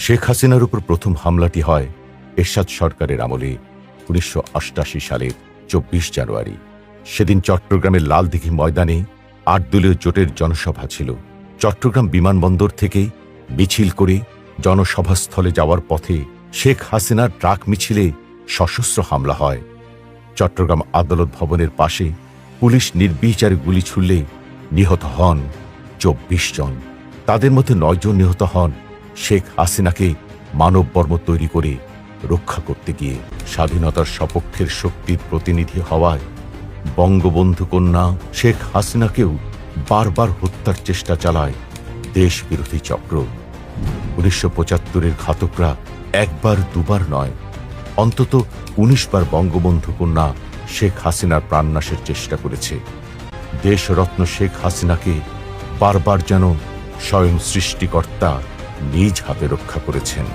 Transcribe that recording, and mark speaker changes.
Speaker 1: শেখ হাসিনার উপর প্রথম হামলাটি হয় এরশাদ সরকারের আমলে ১৯৮৮ সালের ২৪ জানুয়ারি। সেদিন চট্টগ্রামের লালদিঘি ময়দানে ৮ দলীয় জোটের জনসভা ছিল। চট্টগ্রাম বিমানবন্দর থেকে মিছিল করে জনসভাস্থলে যাওয়ার পথে শেখ হাসিনার ট্রাক মিছিলে সশস্ত্র হামলা হয়। চট্টগ্রাম আদালত ভবনের পাশে পুলিশ নির্বিচারে গুলি ছুড়লে নিহত হন ২৪ জন। তাদের মধ্যে ৯ জন নিহত হন শেখ হাসিনাকে মানববর্ম তৈরি করে রক্ষা করতে গিয়ে। স্বাধীনতার সপক্ষের শক্তির প্রতিনিধি হওয়ায় বঙ্গবন্ধু কন্যা শেখ হাসিনাকেও বারবার হত্যার চেষ্টা চালায় দেশবিরোধী চক্র। ১৯৭৫-এর ঘাতকরা একবার দুবার নয়, অন্তত ১৯ বার বঙ্গবন্ধু কন্যা শেখ হাসিনার প্রাণনাশের চেষ্টা করেছে। দেশরত্ন শেখ হাসিনাকে বারবার যেন স্বয়ং সৃষ্টিকর্তা নিজ হাতে রক্ষা করেছেন।